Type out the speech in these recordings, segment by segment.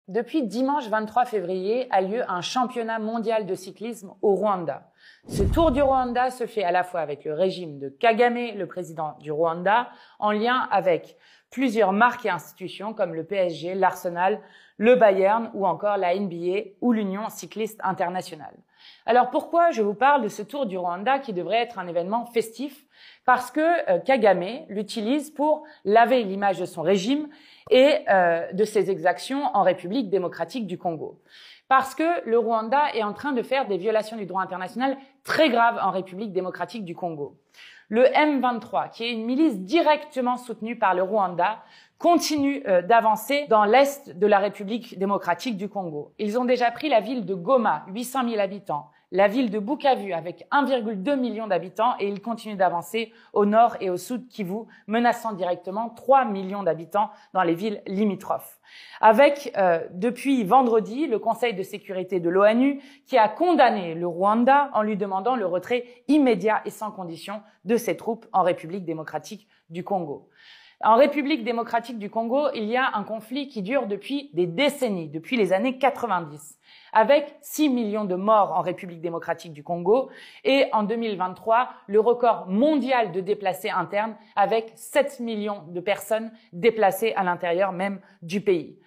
Depuis dimanche 23 février a lieu un championnat mondial de cyclisme au Rwanda. Ce Tour du Rwanda se fait à la fois avec le régime de Kagame, le président du Rwanda, en lien avec plusieurs marques et institutions comme le PSG, l'Arsenal, le Bayern ou encore la NBA ou l'Union cycliste internationale. Alors pourquoi je vous parle de ce Tour du Rwanda qui devrait être un événement festif? Parce que Kagame l'utilise pour laver l'image de son régime et de ses exactions en République démocratique du Congo. Parce que le Rwanda est en train de faire des violations du droit international très graves en République démocratique du Congo. Le M23, qui est une milice directement soutenue par le Rwanda, continue d'avancer dans l'est de la République démocratique du Congo. Ils ont déjà pris la ville de Goma, 800 000 habitants, la ville de Bukavu avec 1,2 million d'habitants et ils continuent d'avancer au nord et au sud Kivu, menaçant directement 3 millions d'habitants dans les villes limitrophes. Avec, depuis vendredi, le Conseil de sécurité de l'ONU qui a condamné le Rwanda en lui demandant le retrait immédiat et sans condition de ses troupes en République démocratique du Congo. En République démocratique du Congo, il y a un conflit qui dure depuis des décennies, depuis les années 90, avec 6 millions de morts en République démocratique du Congo et en 2023, le record mondial de déplacés internes avec 7 millions de personnes déplacées à l'intérieur même du pays.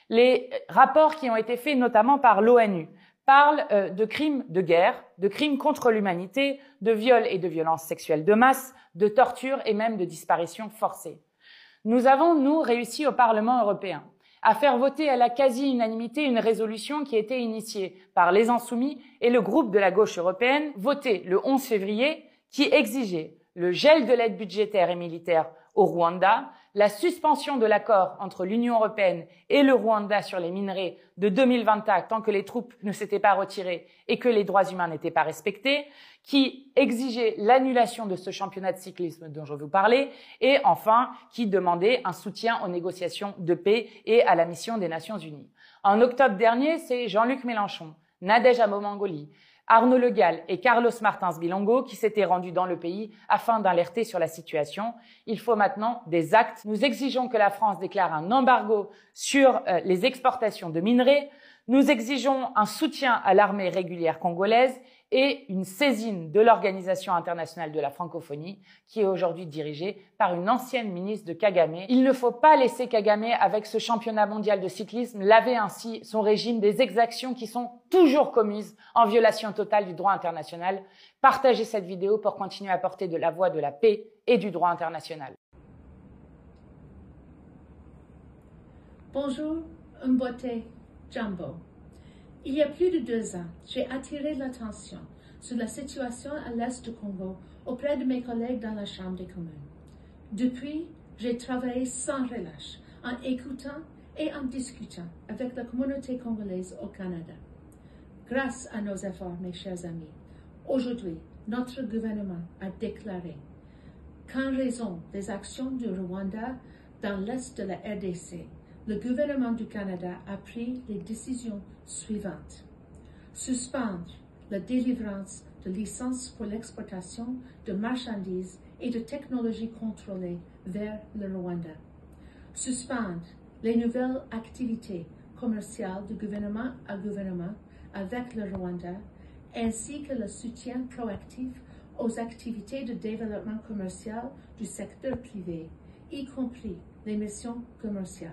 Les rapports qui ont été faits notamment par l'ONU parlent de crimes de guerre, de crimes contre l'humanité, de viols et de violences sexuelles de masse, de torture et même de disparitions forcées. Nous avons, nous, réussi au Parlement européen à faire voter à la quasi-unanimité une résolution qui était initiée par les Insoumis et le groupe de la gauche européenne, votée le 11 février, qui exigeait le gel de l'aide budgétaire et militaire au Rwanda, la suspension de l'accord entre l'Union européenne et le Rwanda sur les minerais de 2024 tant que les troupes ne s'étaient pas retirées et que les droits humains n'étaient pas respectés, qui exigeait l'annulation de ce championnat de cyclisme dont je vous parlais et enfin qui demandait un soutien aux négociations de paix et à la mission des Nations Unies. En octobre dernier, c'est Jean-Luc Mélenchon, Nadège Amomangoli, Arnaud Le Gall et Carlos Martins Bilongo qui s'étaient rendus dans le pays afin d'alerter sur la situation. Il faut maintenant des actes. Nous exigeons que la France déclare un embargo sur les exportations de minerais. Nous exigeons un soutien à l'armée régulière congolaise et une saisine de l'Organisation internationale de la francophonie qui est aujourd'hui dirigée par une ancienne ministre de Kagame. Il ne faut pas laisser Kagame, avec ce championnat mondial de cyclisme, laver ainsi son régime des exactions qui sont toujours commises en violation totale du droit international. Partagez cette vidéo pour continuer à porter de la voix de la paix et du droit international. Bonjour, Mbote Jambo. Il y a plus de 2 ans, j'ai attiré l'attention sur la situation à l'est du Congo auprès de mes collègues dans la Chambre des communes. Depuis, j'ai travaillé sans relâche en écoutant et en discutant avec la communauté congolaise au Canada. Grâce à nos efforts, mes chers amis, aujourd'hui, notre gouvernement a déclaré qu'en raison des actions du Rwanda dans l'est de la RDC, le gouvernement du Canada a pris les décisions suivantes. Suspendre la délivrance de licences pour l'exportation de marchandises et de technologies contrôlées vers le Rwanda. Suspendre les nouvelles activités commerciales de gouvernement à gouvernement avec le Rwanda, ainsi que le soutien proactif aux activités de développement commercial du secteur privé, y compris les missions commerciales.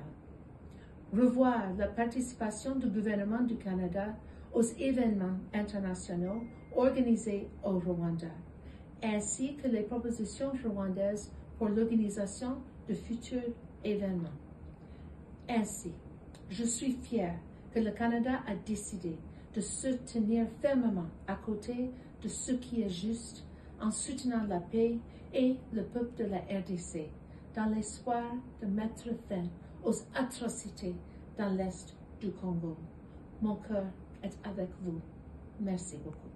Revoir la participation du gouvernement du Canada aux événements internationaux organisés au Rwanda, ainsi que les propositions rwandaises pour l'organisation de futurs événements. Ainsi, je suis fière que le Canada a décidé de se tenir fermement à côté de ce qui est juste en soutenant la paix et le peuple de la RDC, dans l'espoir de mettre fin aux atrocités dans l'est du Congo. Mon cœur est avec vous. Merci beaucoup.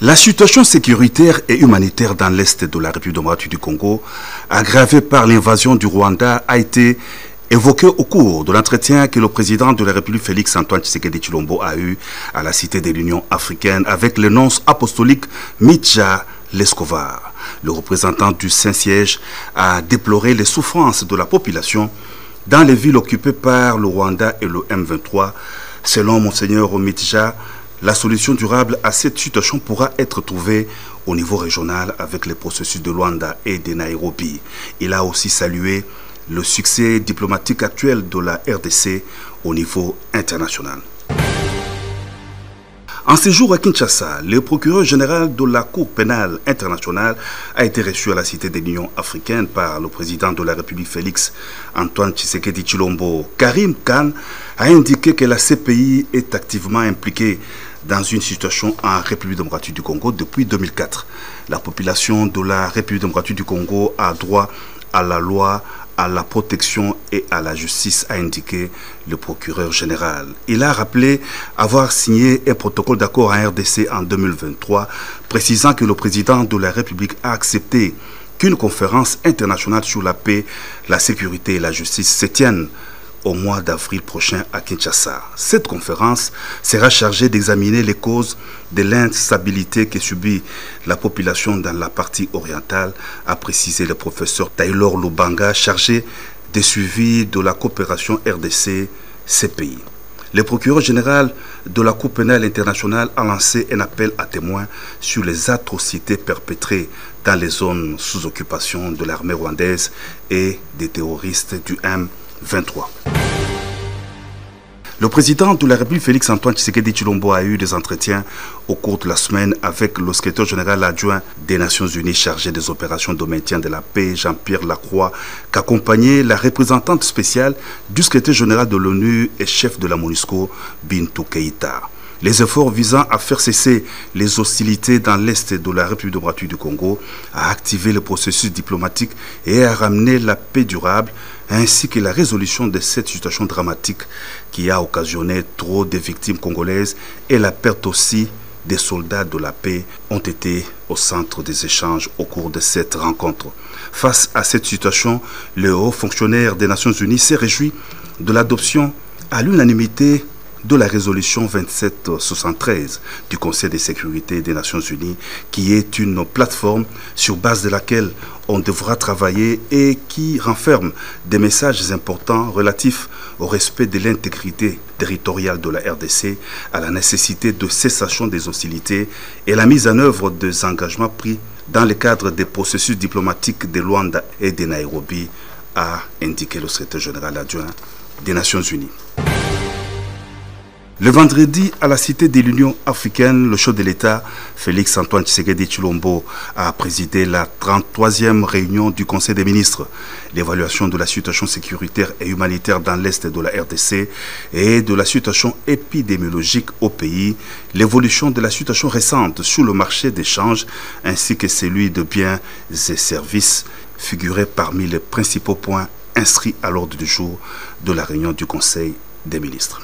La situation sécuritaire et humanitaire dans l'est de la République démocratique du Congo, aggravée par l'invasion du Rwanda, a été évoquée au cours de l'entretien que le président de la République Félix-Antoine Tshisekedi Tshilombo a eu à la Cité de l'Union africaine avec le nonce apostolique Midja Lescovar. Le représentant du Saint-Siège a déploré les souffrances de la population dans les villes occupées par le Rwanda et le M23. Selon Monseigneur Omitja, la solution durable à cette situation pourra être trouvée au niveau régional avec les processus de Luanda et de Nairobi. Il a aussi salué le succès diplomatique actuel de la RDC au niveau international. En séjour à Kinshasa, le procureur général de la Cour pénale internationale a été reçu à la Cité de l'Union africaine par le président de la République Félix Antoine Tshisekedi Tshilombo. Karim Khan a indiqué que la CPI est activement impliquée dans une situation en République démocratique du Congo depuis 2004. La population de la République démocratique du Congo a droit à la loi, à la protection et à la justice, a indiqué le procureur général. Il a rappelé avoir signé un protocole d'accord en RDC en 2023, précisant que le président de la République a accepté qu'une conférence internationale sur la paix, la sécurité et la justice se tienne au mois d'avril prochain à Kinshasa. Cette conférence sera chargée d'examiner les causes de l'instabilité que subit la population dans la partie orientale, a précisé le professeur Taylor Lubanga, chargé des suivis de la coopération RDC-CPI. Le procureur général de la Cour pénale internationale a lancé un appel à témoins sur les atrocités perpétrées dans les zones sous occupation de l'armée rwandaise et des terroristes du M23. Le président de la République, Félix Antoine Tshisekedi Tshilombo, a eu des entretiens au cours de la semaine avec le secrétaire général adjoint des Nations Unies chargé des opérations de maintien de la paix, Jean-Pierre Lacroix, qu'accompagnait la représentante spéciale du secrétaire général de l'ONU et chef de la MONUSCO, Bintou Keïta. Les efforts visant à faire cesser les hostilités dans l'est de la République démocratique du Congo, à activer le processus diplomatique et à ramener la paix durable, ainsi que la résolution de cette situation dramatique qui a occasionné trop de victimes congolaises et la perte aussi des soldats de la paix, ont été au centre des échanges au cours de cette rencontre. Face à cette situation, le haut fonctionnaire des Nations Unies s'est réjoui de l'adoption à l'unanimité de la résolution 2773 du Conseil de sécurité des Nations Unies, qui est une plateforme sur base de laquelle on devra travailler et qui renferme des messages importants relatifs au respect de l'intégrité territoriale de la RDC, à la nécessité de cessation des hostilités et la mise en œuvre des engagements pris dans le cadre des processus diplomatiques de Luanda et de Nairobi, a indiqué le secrétaire général adjoint des Nations Unies. Le vendredi, à la Cité de l'Union africaine, le chef de l'État, Félix Antoine Tshisekedi Tshilombo, a présidé la 33e réunion du Conseil des ministres. L'évaluation de la situation sécuritaire et humanitaire dans l'Est de la RDC et de la situation épidémiologique au pays, l'évolution de la situation récente sur le marché d'échange ainsi que celui de biens et services figuraient parmi les principaux points inscrits à l'ordre du jour de la réunion du Conseil des ministres.